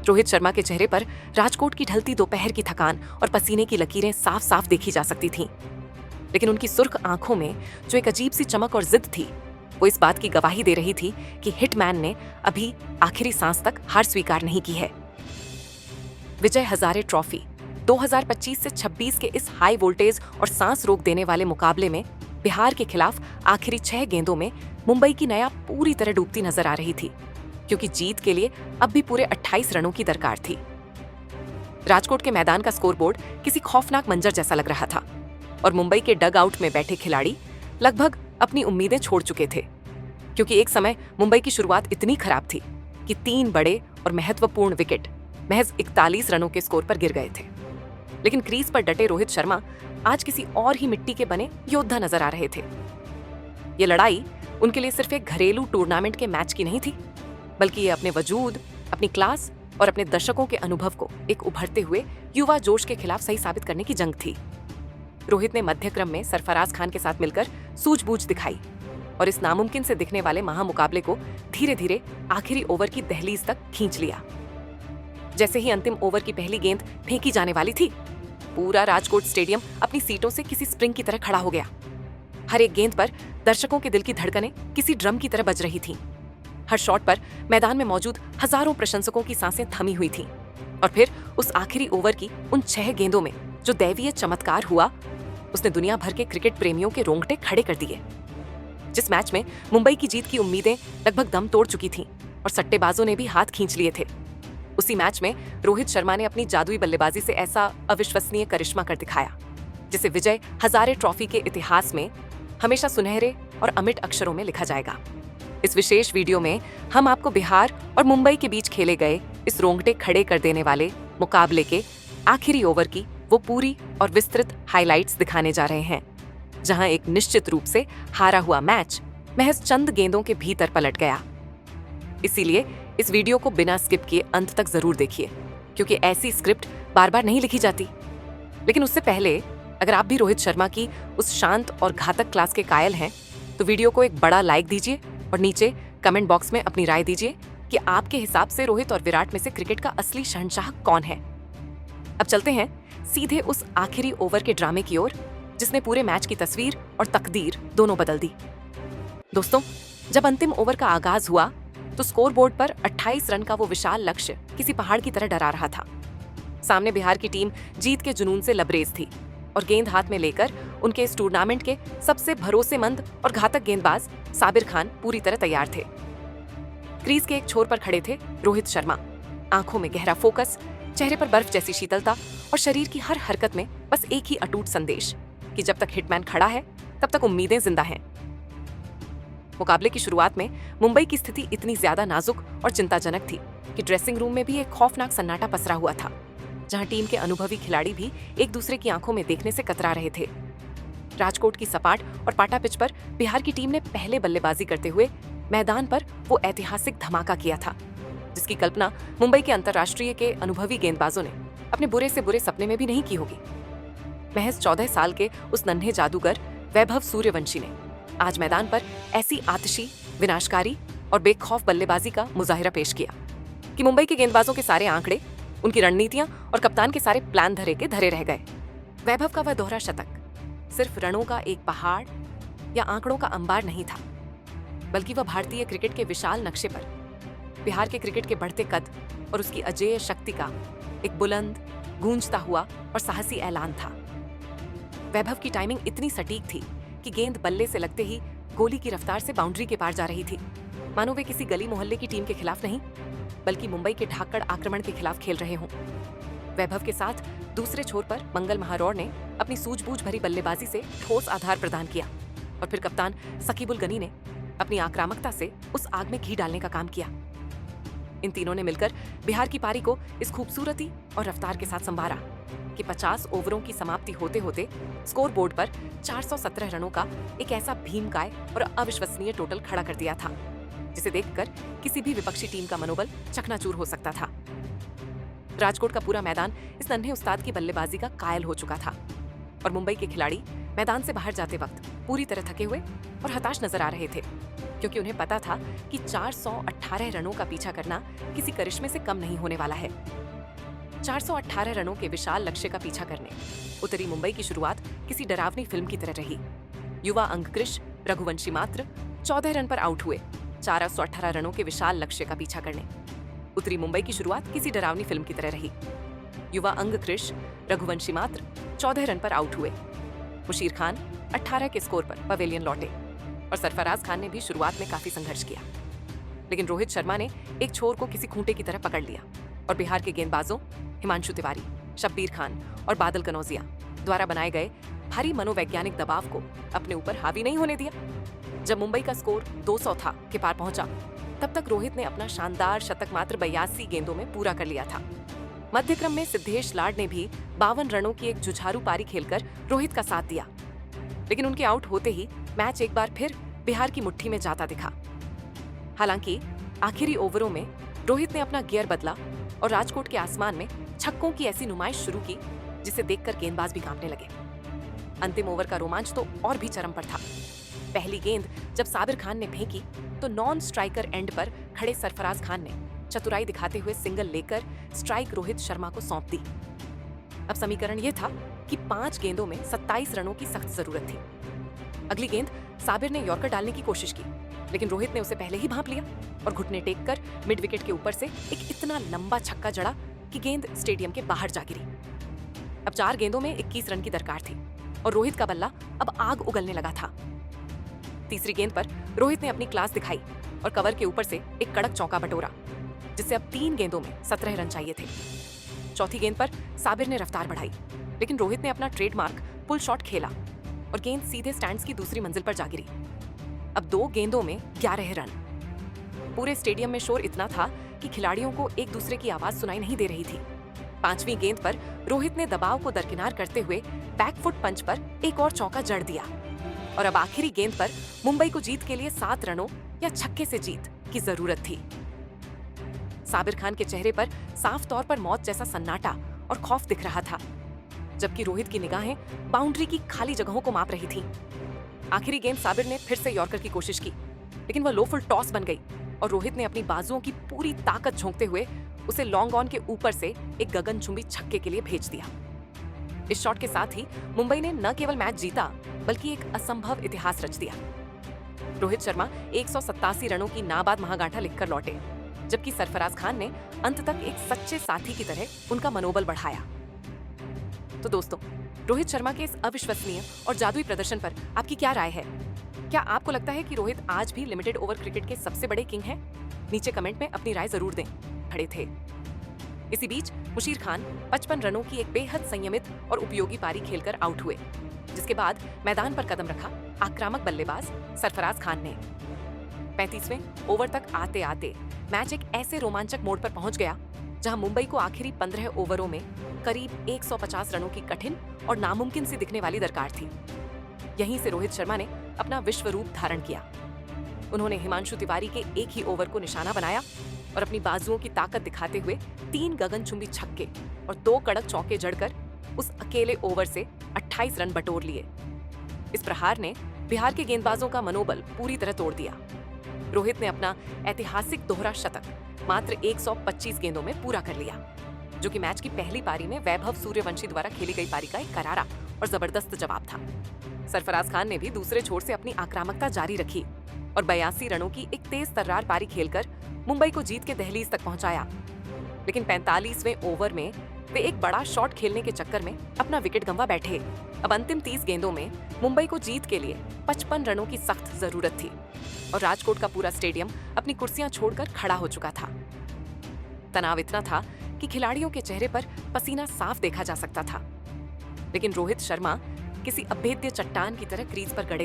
रोहित शर्मा के चेहरे पर राजकोट की ढलती दोपहर की थकान और पसीने की लकीरें साफ साफ देखी जा सकती थीं। लेकिन उनकी सुर्ख आंखों में जो एक अजीब सी चमक और जिद थी, वो इस बात की गवाही दे रही थी कि हिटमैन ने अभी आखिरी सांस तक हार स्वीकार नहीं की है। विजय हजारे ट्रॉफी 2025 से 26 के इस हाई वोल्टेज और सांस रोक देने वाले मुकाबले में बिहार के खिलाफ आखिरी 6 गेंदों में मुंबई की नया पूरी तरह डूबती नजर आ रही थी, क्योंकि जीत के लिए अब भी पूरे 28 रनों की दरकार थी। राजकोट के मैदान का स्कोरबोर्ड किसी खौफनाक मंजर जैसा लग रहा था और मुंबई के डग आउट में बैठे खिलाड़ी लगभग अपनी उम्मीदें छोड़ चुके थे, क्योंकि एक समय मुंबई की शुरुआत इतनी खराब थी कि 3 बड़े और महत्वपूर्ण विकेट महज 41 रनों के स्कोर पर गिर गए थे। लेकिन क्रीज पर डटे रोहित शर्मा आज किसी और ही मिट्टी के बने योद्धा नजर आ रहे थे। ये लड़ाई उनके लिए सिर्फ एक घरेलू टूर्नामेंट के मैच की नहीं थी, बल्कि ये अपने वजूद, अपनी क्लास और अपने दर्शकों के अनुभव को एक उभरते हुए युवा जोश के खिलाफ सही साबित करने की जंग थी। रोहित ने मध्यक्रम में सरफराज खान के साथ मिलकर सूझबूझ दिखाई और इस नामुमकिन से दिखने वाले महामुकाबले को धीरे धीरे आखिरी ओवर की दहलीज तक खींच लिया। जैसे ही अंतिम ओवर की पहली गेंद फेंकी जाने वाली थी, पूरा राजकोट स्टेडियम अपनी सीटों से किसी स्प्रिंग की तरह खड़ा हो गया। हर एक गेंद पर दर्शकों के दिल की धड़कनें किसी ड्रम की तरह बज रही थीं। हर शॉट पर मैदान में मौजूद हजारों प्रशंसकों की सांसें थमी हुई थीं। और फिर उस आखिरी ओवर की उन 6 गेंदों में जो दैवीय चमत्कार हुआ, उसने दुनिया भर के क्रिकेट प्रेमियों के रोंगटे खड़े कर दिए। जिस मैच में मुंबई की जीत की उम्मीदें लगभग दम तोड़ चुकी थीं और सट्टेबाजों ने भी हाथ खींच लिए थे, उसी मैच में रोहित शर्मा ने अपनी जादुई बल्लेबाजी से ऐसा अविश्वसनीय करिश्मा कर दिखाया, जिसे विजय हजारे ट्रॉफी के इतिहास में हमेशा सुनहरे और अमिट अक्षरों में लिखा जाएगा। इस विशेष वीडियो में हम आपको बिहार और मुंबई के बीच खेले गए इस रोंगटे खड़े कर देने वाले मुकाबले के आखिरी ओवर की वो पूरी और विस्तृत हाइलाइट्स दिखाने जा रहे हैं, जहां एक निश्चित रूप से हारा हुआ मैच महज चंद गेंदों के भीतर पलट गया। इसीलिए इस वीडियो को बिना स्किप किए अंत तक जरूर देखिए, क्योंकि ऐसी स्क्रिप्ट बार बार नहीं लिखी जाती। लेकिन उससे पहले अगर आप भी रोहित शर्मा की उस शांत और घातक क्लास के कायल हैं, तो वीडियो को एक बड़ा लाइक दीजिए और नीचे कमेंट बॉक्स में अपनी राय दीजिए कि आपके हिसाब से रोहित और विराट में से क्रिकेट का असली शहंशाह कौन है। अब चलते हैं सीधे उस आखिरी ओवर के ड्रामे की ओर, जिसने पूरे मैच की तस्वीर और तकदीर दोनों बदल दी। दोस्तों, जब अंतिम ओवर का आगाज हुआ तो स्कोरबोर्ड पर 28 रन का वो विशाल लक्ष्य किसी पहाड़ की तरह डरा रहा था। सामने बिहार की टीम जीत के जुनून से लबरेज थी और गेंद हाथ में लेकर उनके इस टूर्नामेंट के सबसे भरोसेमंद और घातक गेंदबाज साबिर खान पूरी तरह तैयार थे। क्रीज के एक छोर पर खड़े थे रोहित शर्मा, आंखों में गहरा फोकस, चेहरे पर बर्फ जैसी शीतलता और शरीर की हर हरकत में बस एक ही अटूट संदेश कि जब तक हिटमैन खड़ा है तब तक उम्मीदें जिंदा हैं। मुकाबले की शुरुआत में मुंबई की स्थिति इतनी ज्यादा नाजुक और चिंताजनक थी कि ड्रेसिंग रूम में भी एक खौफनाक सन्नाटा पसरा हुआ था, जहां टीम के अनुभवी खिलाड़ी भी एक दूसरे की आंखों में देखने से कतरा रहे थे। राजकोट की सपाट और पाटा पिच पर बिहार की टीम ने पहले बल्लेबाजी करते हुए मैदान पर वो ऐतिहासिक धमाका किया था, जिसकी कल्पना मुंबई के अंतर्राष्ट्रीय के अनुभवी गेंदबाजों ने अपने बुरे से बुरे सपने में भी नहीं की होगी। महज 14 साल के उस नन्हे जादूगर वैभव सूर्यवंशी ने आज मैदान पर ऐसी आतिशी, विनाशकारी और बेखौफ बल्लेबाजी का मुजाहिरा पेश किया कि मुंबई के गेंदबाजों के सारे आंकड़े, उनकी रणनीतियां और कप्तान के सारे प्लान धरे के धरे रह गए। वैभव का वह दोहरा शतक सिर्फ रनों का एक पहाड़ या आंकड़ों का अंबार नहीं था, बल्कि वह भारतीय क्रिकेट के विशाल नक्शे पर बिहार के क्रिकेट के बढ़ते कद और उसकी अजेय शक्ति का एक बुलंद, गूंजता हुआ और साहसी ऐलान था। वैभव की टाइमिंग इतनी सटीक थी कि गेंद बल्ले से लगते ही गोली की रफ्तार से बाउंड्री के पार जा रही थी, मानो वे किसी गली मोहल्ले की टीम के खिलाफ नहीं, बल्कि मुंबई के ढाकड़ आक्रमण के खिलाफ खेल रहे हों। वैभव के साथ दूसरे छोर पर मंगल महारौर ने अपनी सूझबूझ भरी बल्लेबाजी से ठोस आधार प्रदान किया और फिर कप्तान सकीबुल गनी ने अपनी आक्रामकता से उस आग में घी डालने का काम किया। इन तीनों ने मिलकर बिहार की पारी को इस खूबसूरती और रफ्तार के साथ संभाला कि 50 ओवरों की समाप्ति होते होते स्कोरबोर्ड पर 417 रनों का एक ऐसा भीमकाय और अविश्वसनीय टोटल खड़ा कर दिया था, जिसे देखकर किसी भी विपक्षी टीम का मनोबल चकनाचूर हो सकता था। राजकोट का पूरा मैदान इस नन्हे उस्ताद की बल्लेबाजी का कायल हो चुका था और मुंबई के खिलाड़ी मैदान से बाहर जाते वक्त पूरी तरह थके हुए और हताश नजर आ रहे थे, क्योंकि उन्हें पता था कि 418 रनों का पीछा करना किसी करिश्मे से कम नहीं होने वाला है। 418 रनों के विशाल लक्ष्य का पीछा करने उतरी मुंबई की शुरुआत किसी डरावनी फिल्म की तरह रही। युवा अंगकृश रघुवंशी मात्र 14 रन पर आउट हुए। 418 रनों के विशाल लक्ष्य का पीछा करने उतरी मुंबई की शुरुआत किसी डरावनी फिल्म की तरह रही। युवा अंगकृश रघुवंशी मात्र 14 रन पर आउट हुए। मुशीर खान 18 के स्कोर पर पवेलियन लौटे और सरफराज खान ने भी शुरुआत में काफी संघर्ष किया, लेकिन रोहित शर्मा ने एक छोर को किसी खूंटे की तरह पकड़ लिया और बिहार के गेंदबाजों हिमांशु तिवारी, शब्बीर खान और बादल कनौजिया द्वारा बनाए गए भारी मनोवैज्ञानिक दबाव को अपने ऊपर हावी नहीं होने दिया। जब मुंबई का स्कोर 200 था के पार पहुंचा, तब तक रोहित ने अपना शानदार शतक मात्र 82 गेंदों में पूरा कर लिया था। मध्यक्रम में सिद्धेश लाड ने भी 52 रनों की एक जुझारू पारी खेलकर रोहित का साथ दिया, लेकिन उनके आउट होते ही मैच एक बार फिर बिहार की मुट्ठी में जाता दिखा। हालांकि आखिरी ओवरों में रोहित ने अपना गियर बदला और राजकोट के आसमान में छक्कों की ऐसी नुमाइश शुरू की जिसे देखकर गेंदबाज भी कांपने लगे। अंतिम ओवर का रोमांच तो और भी चरम पर था। पहली गेंद जब साबिर खान ने फेंकी तो नॉन स्ट्राइकर एंड पर खड़े सरफराज खान ने चतुराई दिखाते हुए सिंगल लेकर स्ट्राइक रोहित शर्मा को सौंप दी। अब समीकरण यह था कि 5 गेंदों में 27 रनों की सख्त जरूरत थी। अगली गेंद साबिर ने यॉर्कर डालने की कोशिश की, लेकिन रोहित ने उसे पहले ही भांप लिया और घुटने टेक कर मिड विकेट के ऊपर से एक इतना लंबा छक्का जड़ा कि गेंद स्टेडियम के बाहर जा गिरी। अब 4 गेंदों में 21 रन की दरकार थी और रोहित का बल्ला अब आग उगलने लगा था। तीसरी गेंद पर रोहित ने अपनी क्लास दिखाई और कवर के ऊपर से एक कड़क चौका बटोरा, जिससे अब 3 गेंदों में 17 रन चाहिए थे। चौथी गेंद पर साबिर ने रफ्तार बढ़ाई, लेकिन रोहित ने अपना ट्रेडमार्क पुल शॉट खेला और गेंद सीधे स्टैंड्स की दूसरी मंजिल पर जा गिरी। अब 2 गेंदों में 11 रन। पूरे स्टेडियम में शोर इतना था कि खिलाड़ियों को एक दूसरे की आवाज सुनाई नहीं दे रही थी। 5वीं गेंद पर रोहित ने दबाव को दरकिनार करते हुए बैकफुट पंच पर एक और चौका जड़ दिया और अब आखिरी गेंद पर मुंबई को जीत के लिए 7 रनों या छक्के से जीत की जरूरत थी। साबिर खान के चेहरे पर साफ तौर पर मौत जैसा सन्नाटा और खौफ दिख रहा था, जबकि रोहित की निगाहें बाउंड्री की खाली जगहों को माप रही थीं। आखिरी गेंद साबिर ने फिर से यॉर्कर की कोशिश की, लेकिन वह लो फुल टॉस बन गई और रोहित ने अपनी बाजुओं की पूरी ताकत झोंकते हुए उसे लॉन्ग ऑन के ऊपर से एक गगनचुंबी छक्के के लिए भेज दिया। इस शॉट के साथ ही मुंबई ने न केवल मैच जीता बल्कि एक असंभव इतिहास रच दिया। रोहित शर्मा 187 रनों की नाबाद महागांठा लिखकर लौटे, जबकि सरफराज खान ने अंत तक एक सच्चे साथी की तरह उनका मनोबल बढ़ाया। तो दोस्तों, रोहित शर्मा के इस अविश्वसनीय और जादुई प्रदर्शन पर आपकी क्या राय है? क्या आपको लगता है कि रोहित आज भी लिमिटेड ओवर क्रिकेट के सबसे बड़े किंग हैं? नीचे कमेंट में अपनी राय जरूर दें। खड़े थे। इसी बीच मुशीर खान 55 रनों की एक बेहद संयमित और उपयोगी पारी खेलकर आउट हुए, जिसके बाद मैदान पर कदम रखा आक्रामक बल्लेबाज सरफराज खान ने। 35वें ओवर तक आते आते मैच एक ऐसे रोमांचक मोड़ पर पहुंच गया जहां मुंबई को आखिरी 15 ओवरों में करीब 150 रनों की कठिन और नामुमकिन सी दिखने वाली दरकार थी। यहीं से रोहित शर्मा ने अपना विश्व रूप धारण किया। उन्होंने हिमांशु तिवारी के एक ही ओवर को निशाना बनाया और अपनी बाजुओं की ताकत दिखाते हुए 3 गगनचुंबी छक्के और 2 कड़क चौके जड़कर उस अकेले ओवर से 28 रन बटोर लिए। इस प्रहार ने बिहार के गेंदबाजों का मनोबल पूरी तरह तोड़ दिया। रोहित ने अपना ऐतिहासिक दोहरा शतक मात्र 125 गेंदों में पूरा कर लिया, जो कि मैच की पहली पारी में वैभव सूर्यवंशी द्वारा खेली गई पारी का एक करारा और जबरदस्त जवाब था। सरफराज खान ने भी दूसरे छोर से अपनी आक्रामकता जारी रखी और 82 रनों की एक तेज तर्रार पारी खेलकर मुंबई को जीत के दहलीज तक पहुंचाया। लेकिन 45वें ओवर में वे एक बड़ा शॉट खेलने के चक्कर में अपना विकेट गंवा बैठे। अब अंतिम 30 गेंदों में मुंबई को जीत के लिए 55 रनों की सख्त जरूरत थी और राजकोट का पूरा स्टेडियम अपनी कुर्सियां छोड़कर खड़ा हो चुका था। तनाव इतना था कि खिलाड़ियों के चेहरे पर पसीना साफ देखा जा सकता था, लेकिन रोहित शर्मा किसी अभेद्य चट्टान की तरह क्रीज पर गड़े रहे।